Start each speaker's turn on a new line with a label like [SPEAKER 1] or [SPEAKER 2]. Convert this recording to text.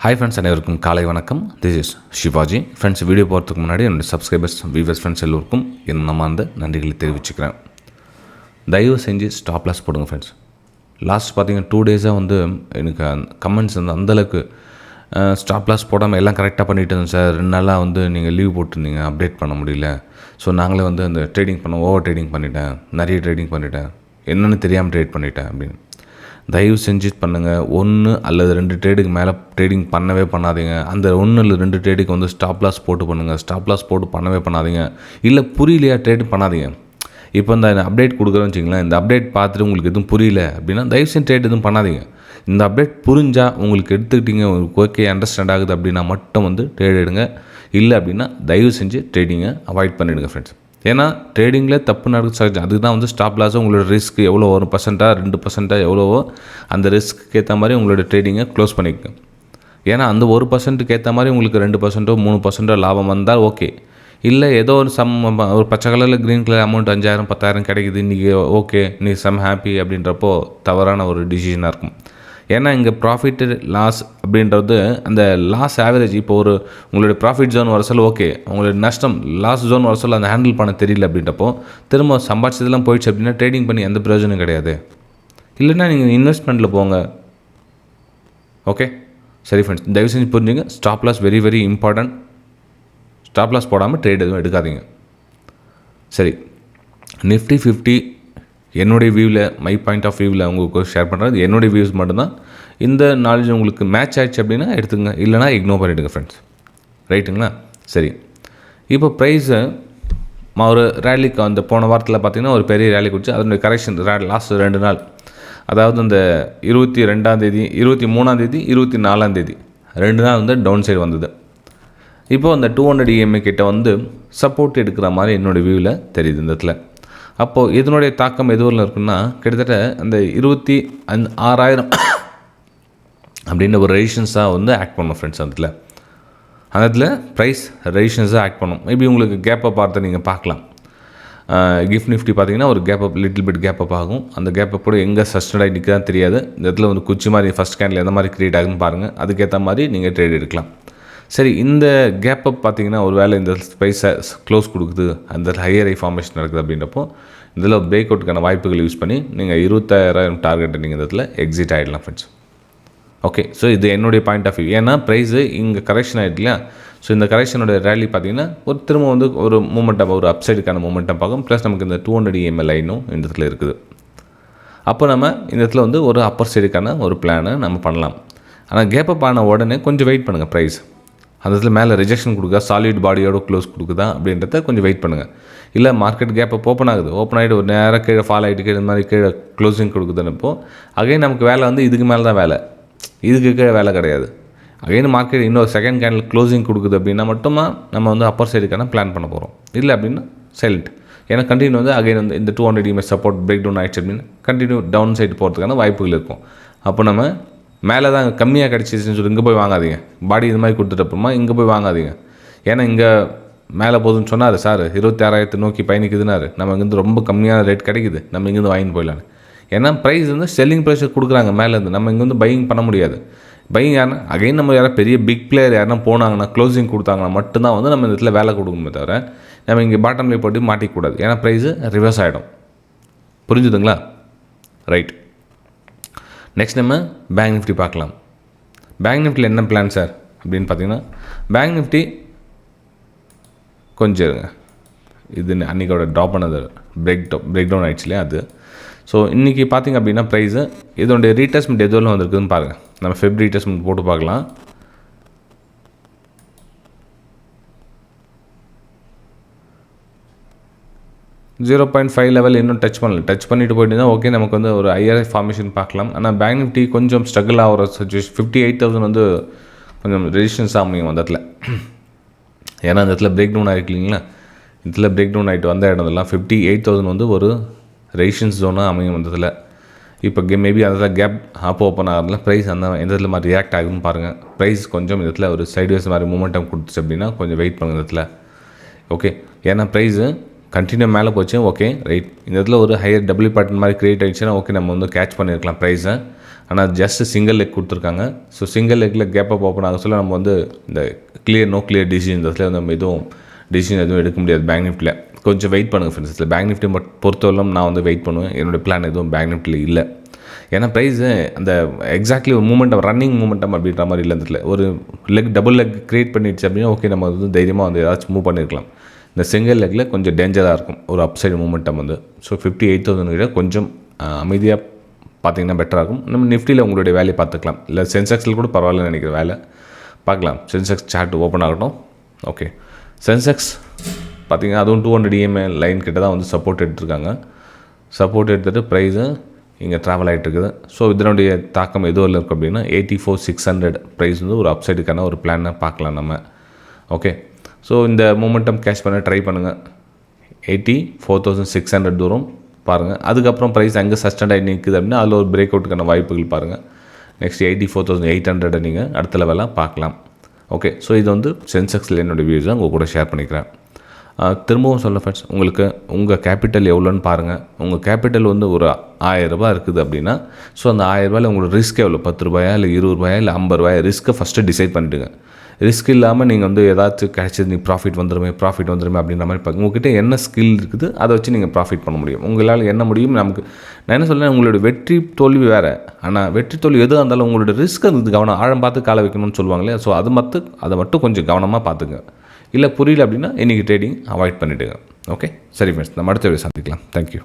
[SPEAKER 1] Hi friends, அனைவருக்கும் காலை வணக்கம். This is Shivaji. Friends, video போகிறதுக்கு முன்னாடி என்னுடைய சப்ஸ்கிரைபர்ஸ், வியூவர்ஸ், ஃப்ரெண்ட்ஸ் எல்லோருக்கும் என் நம்மார்ந்த நன்றிகளை தெரிவிச்சுக்கிறேன். தயவு செஞ்சு ஸ்டாப் லாஸ் போடுங்க ஃப்ரெண்ட்ஸ். லாஸ்ட் பார்த்தீங்கன்னா 2 டேஸாக வந்து எனக்கு கமெண்ட்ஸ் வந்து அந்தளவுக்கு ஸ்டாப் லாஸ் போடாமல் எல்லாம் கரெக்டாக பண்ணிட்டு இருந்தேன் சார், 2 நாளாக வந்து நீங்கள் லீவ் போட்டிருந்தீங்க, அப்டேட் பண்ண முடியல. ஸோ நாங்களே வந்து அந்த ட்ரேடிங் ஓவர் ட்ரேடிங் பண்ணிட்டேன், நிறைய ட்ரேடிங் பண்ணிட்டேன், என்னென்னு தெரியாமல் ட்ரேட் பண்ணிட்டேன் அப்படின்னு. தயவு செஞ்சு பண்ணுங்கள். 1 அல்லது 2 ட்ரேடுக்கு மேலே ட்ரேடிங் பண்ணவே பண்ணாதீங்க. அந்த 1 அல்லது 2 ட்ரேடுக்கு வந்து ஸ்டாப் லாஸ் போட்டு பண்ணுங்கள். ஸ்டாப் லாஸ் போட்டு பண்ணவே பண்ணாதீங்க. இல்லை புரியலையா ட்ரேட் பண்ணாதீங்க. இப்போ இந்த அப்டேட் கொடுக்குறேன்னு வச்சிங்களேன், இந்த அப்டேட் பார்த்துட்டு உங்களுக்கு எதுவும் புரியல அப்படின்னா தயவு செஞ்சு ட்ரேட் எதுவும் பண்ணாதீங்க. இந்த அப்டேட் புரிஞ்சால் உங்களுக்கு எடுத்துக்கிட்டீங்க, உங்களுக்கு ஓகே அண்டர்ஸ்டாண்ட் ஆகுது அப்படின்னா மட்டும் வந்து ட்ரேட் எடுங்க. இல்லை அப்படின்னா தயவு செஞ்சு ட்ரேடிங்கை அவாய்ட் பண்ணிவிடுங்க ஃப்ரெண்ட்ஸ். ஏன்னா ட்ரேடிங்கில் தப்பு நடக்குது சகஜம். அதுக்கு தான் வந்து ஸ்டாப் லாஸும் உங்களோட ரிஸ்க் எவ்வளோ 1% 2% எவ்வளவோ அந்த ரிஸ்க்கு ஏற்ற மாதிரி உங்களோட ட்ரேடிங்கை க்ளோஸ் பண்ணிக்கோங்க. ஏன்னா அந்த 1%க்கு ஏற்ற மாதிரி உங்களுக்கு 2% 3% லாபம் வந்தால் ஓகே. இல்லை ஏதோ ஒரு பச்சை கலரில் க்ரீன் கலர் அமௌண்ட் 5000 10,000 கிடைக்குது இன்றைக்கி, ஓகே நீ ஹாப்பி அப்படின்றப்போ தவறான ஒரு டிசிஷனாக இருக்கும். ஏன்னா இங்கே ப்ராஃபிட்டு லாஸ் அப்படின்றது அந்த லாஸ் ஆவரேஜ். இப்போ உங்களுடைய ப்ராஃபிட் ஜோன் வர சொல்ல ஓகே, உங்களுடைய நஷ்டம் லாஸ் ஜோன் வர சொல்ல அந்த ஹேண்டில் பண்ண தெரியல அப்படின்றப்போ திரும்ப சம்பாதிச்சதெல்லாம் போயிடுச்சு அப்படின்னா ட்ரேடிங் பண்ணி எந்த பிரயோஜனம் கிடையாது. இல்லைன்னா நீங்கள் இன்வெஸ்ட்மெண்ட்டில் போங்க. ஓகே சரி ஃப்ரெண்ட்ஸ், தயவு செஞ்சு புரிஞ்சுங்க. Stop loss very very important. Stop loss போடாமல் ட்ரேட் எதுவும் எடுக்காதீங்க. சரி, நிஃப்டி 50 என்னுடைய வியூவில், மை பாயிண்ட் ஆஃப் வியூவில் உங்களுக்கு ஷேர் பண்ணுறது என்னுடைய வியூஸ் மட்டும்தான். இந்த நாலேஜ் உங்களுக்கு மேட்ச் ஆகிடுச்சு அப்படின்னா எடுத்துங்க, இல்லைனா இக்னோர் பண்ணிவிடுங்க ஃப்ரெண்ட்ஸ். ரைட்டுங்களா? சரி, இப்போ ப்ரைஸு ஒரு ரேலிக்கு அந்த போன வாரத்தில் பார்த்திங்கன்னா ஒரு பெரிய ரேலி குடிச்சு அதனுடைய கரெக்ஷன் லாஸ்ட் 2 நாள், அதாவது இந்த 22ஆம் தேதி 23ஆம் தேதி 24ஆம் தேதி 2 நாள் வந்து டவுன் சைடு வந்தது. இப்போது அந்த 200 EMA கிட்ட வந்து சப்போர்ட் எடுக்கிற மாதிரி என்னோடய வியூவில் தெரியுது இந்த இடத்துல. அப்போது இதனுடைய தாக்கம் எதுவும் இருக்குன்னா கிட்டத்தட்ட அந்த 26,000 அப்படின்ற ஒரு ரெசிஸ்டன்ஸாக வந்து ஆக்ட் பண்ணும் ஃப்ரெண்ட்ஸ். அந்த இடத்துல ப்ரைஸ் ரெசிஸ்டன்ஸாக ஆக்ட் பண்ணும். மேபி உங்களுக்கு கேப்பை பார்த்து நீங்கள் பார்க்கலாம். கிஃப்ட் நிஃப்டி பார்த்தீங்கன்னா ஒரு கேப்பப், லிட்டில் பிட் கேப்பப் ஆகும். அந்த கேப்பப் கூட எங்கே சஸ்டட் ஆகி நிற்கிறதான் தெரியாது. இந்த இடத்துல வந்து குச்சி மாதிரி ஃபஸ்ட் கேண்டில் எந்த மாதிரி க்ரியேட் ஆகுதுன்னு பாருங்கள். அதுக்கேற்ற மாதிரி நீங்கள் ட்ரேட் எடுக்கலாம். சரி, இந்த கேப்பப் பார்த்தீங்கன்னா ஒரு வேளை இந்த ப்ரைஸை க்ளோஸ் கொடுக்குது, அந்த ஹையர் ஃபார்மேஷன் நடக்குது அப்படின்றப்போ இதில் பிரேக் அவுட்டுக்கான வாய்ப்புகள் யூஸ் பண்ணி நீங்கள் 25,000 டார்கெட்டை நீங்கள் இந்த இடத்துல எக்ஸிட் ஆகிடலாம் ஃப்ரெண்ட்ஸ். ஓகே, ஸோ இது என்னுடைய பாயிண்ட் ஆஃப் வியூ. ஏன்னா ப்ரைஸு இங்கே கரெக்ஷன் ஆகிட்டு இல்லையா? ஸோ இந்த கரெக்ஷனோட ரேலி பார்த்தீங்கன்னா ஒரு திரும்ப வந்து ஒரு மூமெண்டம், ஒரு அப்சைடுக்கான மூமெண்டம் பார்க்கும். ப்ளஸ் நமக்கு இந்த 200 EMA லைனும் இந்த இடத்துல இருக்குது. அப்போ நம்ம இந்த இடத்துல வந்து ஒரு அப்பர் சைடுக்கான ஒரு பிளானை நம்ம பண்ணலாம். ஆனால் கேப்பப் ஆன உடனே கொஞ்சம் வெயிட் பண்ணுங்கள். ப்ரைஸ் அந்த இடத்துல மேலே ரிஜெக்ஷன் கொடுக்குதா, சாலிட் பாடியோட க்ளோஸ் கொடுக்குதா அப்படின்றத கொஞ்சம் வெயிட் பண்ணுங்கள். இல்லை மார்க்கெட் கேப்பப் ஓப்பன் ஆகிட்டு ஒரு நேராக கீழே ஃபால் ஆகிட்டு கீழே இந்த மாதிரி கீழே க்ளோசிங் கொடுக்குதுன்னப்போ அகைன் நமக்கு வேலை வந்து இதுக்கு மேலே தான் வேலை, இதுக்கு கீழே வேலை கிடையாது. அகைன் மார்க்கெட் இன்னொரு செகண்ட் கேண்டில் க்ளோசிங் கொடுக்குது அப்படின்னா மட்டுமா நம்ம வந்து அப்பர் சைடுக்கான பிளான் பண்ண போகிறோம். இல்லை அப்படின்னா சைலண்ட். ஏன்னா கண்டினியூ வந்து அகைன் வந்து இந்த 200 EMA சப்போர்ட் பிரேக் டவுன் ஆகிடுச்சு அப்படின்னு கண்டினியூ டவுன் சைடு போகிறதுக்கான வாய்ப்புகள் இருக்கும். அப்போ நம்ம மேலே தான் கம்மியாக கிடச்சிச்சுன்னு சொல்லி இங்கே போய் வாங்காதீங்க. பாடி இது மாதிரி கொடுத்துட்டப்பறமா இங்கே போய் வாங்காதீங்க. ஏன்னா இங்கே மேலே போதுன்னு சொன்னார் சார், 26,000 நோக்கி பயணிக்குதுனாரு. நம்ம இங்கேருந்து ரொம்ப கம்மியான ரேட் கிடைக்குது, நம்ம இங்கேருந்து வாங்கிட்டு போயிடலான்னு. ஏன்னா ப்ரைஸ் வந்து செல்லிங் ப்ரைஸை கொடுக்குறாங்க மேலேருந்து, நம்ம இங்கே வந்து பையிங் பண்ண முடியாது. பையிங் யாருன்னா அகைன் நம்ம யாராவது பெரிய பிக் பிளேயர் யாருன்னா போனாங்கன்னா க்ளோசிங் கொடுத்தாங்கன்னா மட்டும்தான் வந்து நம்ம இந்த இடத்துல வேலை கொடுக்கணுமே தவிர நம்ம இங்கே பாட்டம்லேயே போட்டு மாட்டிக்கூடாது. ஏன்னா ப்ரைஸு ரிவர்ஸ் ஆகிடும். புரிஞ்சுதுங்களா? ரைட். நெக்ஸ்ட் நம்ம பேங்க் நிஃப்டி பார்க்கலாம். பேங்க் நிஃப்டியில் என்ன பிளான் சார் அப்படின்னு பார்த்தீங்கன்னா, பேங்க் நிஃப்டி கொஞ்சம் இருங்க, இது அன்றைக்கோட ட்ராப் பண்ணது பிரேக் டவுன் ஆகிடுச்சு இல்லையா அது. ஸோ இன்றைக்கி பார்த்திங்க அப்படின்னா ப்ரைஸு இதோடைய ரீட்ரேஸ்மெண்ட் எதுவும் வந்திருக்குதுன்னு பாருங்கள். நம்ம ஃபெப் ரீட்ரேஸ்மெண்ட் போட்டு பார்க்கலாம். $0.5 லெவல் இன்னும் டச் பண்ணல. டச் பண்ணிட்டு போயிட்டு தான் ஓகே நமக்கு வந்து ஒரு ஹையர் ஃபார்மேஷன் பார்க்கலாம். ஆனால் பேங்க் நிஃப்டி கொஞ்சம் ஸ்ட்ரகிள் ஆகிற சுச்சுவேஷன். 58,000 வந்து கொஞ்சம் ரெசிஸ்டன்ஸ் அமையும் அந்த இடத்துல. ஏன்னா அந்த இடத்துல பிரேக் டவுன் ஆகிருக்கு இல்லைங்களா? இதில் பிரேக் டவுன் ஆகிட்டு வந்த இடம்லாம் 58,000 வந்து ஒரு ரெசிஸ்டன்ஸ் ஜோனாக அமையும் அந்த இடத்துல. இப்போ மேபி அந்த இடத்துல கேப் ஓப்பன் ஆகிறதுல ப்ரைஸ் அந்த எந்த இடத்துல மாதிரி ரியாக்ட் ஆகுதுன்னு பாருங்கள். ப்ரைஸ் கொஞ்சம் இந்த இடத்துல ஒரு சைட்வேஸ் மாதிரி மூமெண்டம் கொடுத்துச்சு அப்படின்னா கொஞ்சம் வெயிட் பண்ணுங்க இந்த இடத்துல. ஓகே, ஏன்னா ப்ரைஸு கண்டினியூ மேலே போச்சு. ஓகே ரைட், இந்த இடத்துல ஒரு ஹையர் டபுள் பேட்டர்ன் மாதிரி க்ரியேட் ஆகிடுச்சுன்னா ஓகே நம்ம வந்து கேட்ச் பண்ணியிருக்கலாம் ப்ரைஸை. ஆனால் ஜஸ்ட் சிங்கிள் லெக் கொடுத்துருக்காங்க. ஸோ சிங்கிள் லெக்கில் கேப் அப் ஓப்பன் ஆக சொல்ல நம்ம வந்து இந்த நோ கிளியர் டிசிஷன் இடத்துல நம்ம எதுவும் டிசிஷன் எதுவும் எடுக்க முடியாது பேங்க் நிஃப்டியில். கொஞ்சம் வெயிட் பண்ணுங்கள் ஃப்ரெண்ட்ஸ். இதில் பேங்க் நிஃப்டி பொறுத்தவரைக்கும் நான் வந்து வெயிட் பண்ணுவேன். என்னோடய பிளான் எதுவும் பேங்க் நிஃப்டியில் இல்லை. ஏன்னா ப்ரைஸு அந்த எக்ஸாக்ட்லி ஒரு மூமெண்டம் ரன்னிங் மூமெண்டம் அப்படின்ற மாதிரி இல்லை. இடத்துல ஒரு டபுள் லெக் க்ரியேட் பண்ணிடுச்சு அப்படின்னா ஓகே, நம்ம வந்து தைரியமாக வந்து ஏதாச்சும் மூவ் பண்ணியிருக்கலாம். இந்த சிங்கிள் லெக்கில் கொஞ்சம் டேஞ்சராக இருக்கும் ஒரு அப்சைடு மூமெண்டம் வந்து. ஸோ 58,000 கிட்ட கொஞ்சம் அமைதியாக பார்த்தீங்கன்னா பெட்டராக இருக்கும். நம்ம நிஃப்டியில் உங்களுடைய வேலையை பார்த்துக்கலாம். இல்லை சென்செக்ஸில் கூட பரவாயில்லன்னு நினைக்கிற வேலை பார்க்கலாம். சென்செக்ஸ் சார்ட் ஓப்பன் ஆகட்டும். ஓகே, சென்செக்ஸ் பார்த்திங்கன்னா அதுவும் 200 EMA லைன் கிட்ட தான் வந்து சப்போர்ட் எடுத்துருக்காங்க. சப்போர்ட் எடுத்துகிட்டு ப்ரைஸு இங்கே ட்ராவல் ஆகிட்டு இருக்குது. ஸோ இதனுடைய தாக்கம் எதுவும் இல்லை இருக்குது அப்படின்னா 84,600 ப்ரைஸ் வந்து ஒரு அப்சைடுக்கான ஒரு பிளானை பார்க்கலாம் நம்ம. ஓகே, ஸோ இந்த மூமெண்டம் கேஷ் பண்ண ட்ரை பண்ணுங்கள். 84,600 தூரம் பாருங்கள். அதுக்கப்புறம் ப்ரைஸ் அங்கே சஸ்டெண்ட் ஆகி நிற்குது அப்படின்னா அதில் ஒரு பிரேக் அவுட்டுக்கான வாய்ப்புகள் பாருங்கள். நெக்ஸ்ட் 84,800 நீங்கள் அடுத்த லெவலாக பார்க்கலாம். ஓகே, ஸோ இது வந்து சென்செக்ஸில் என்னோடய வியூஸ் தான் உங்கள் கூட ஷேர் பண்ணிக்கிறேன். திரும்பவும் சொல்ல ஃப்ரெண்ட்ஸ், உங்களுக்கு உங்கள் கேபிட்டல் எவ்வளோன்னு பாருங்கள். உங்கள் கேபிட்டல் வந்து ஒரு 1000 ரூபாய் இருக்குது அப்படின்னா ஸோ அந்த 1000 ரூபாயில் உங்களோட ரிஸ்க் எவ்வளோ, 10 ரூபாயா இல்லை 20 ரூபாயா இல்லை 50 ரூபாயா, ரிஸ்க்கை ஃபஸ்ட்டு டிசைட் பண்ணிவிடுங்க. ரிஸ்க் இல்லாமல் நீங்கள் வந்து ஏதாச்சும் கிடைச்சது நீ ப்ராஃபிட் வந்துடுமே அப்படின்ற மாதிரி பார்க்க. உங்கள்கிட்ட என்ன ஸ்கில் இருக்குது அதை வச்சு நீங்கள் ப்ராஃபிட் பண்ண முடியும். உங்களால் என்ன முடியும் நமக்கு. நான் என்ன சொல்கிறேன், உங்களோட வெற்றி தோல்வி வேறு. ஆனால் வெற்றி தோல்வி எதுவாக இருந்தாலும் உங்களோட ரிஸ்க் அது கவனம் ஆழம் பார்த்து காலை வைக்கணும்னு சொல்லுவாங்களே. ஸோ அதை மட்டும் கொஞ்சம் கவனமாக பார்த்துங்க. இல்லை புரியல அப்படின்னா இன்றைக்கி ட்ரேடிங் அவாய்ட் பண்ணிவிடுங்க. ஓகே, சரி ஃப்ரெண்ட்ஸ், நம்ம அடுத்த வீடியோ சந்திக்கலாம். தேங்க்யூ.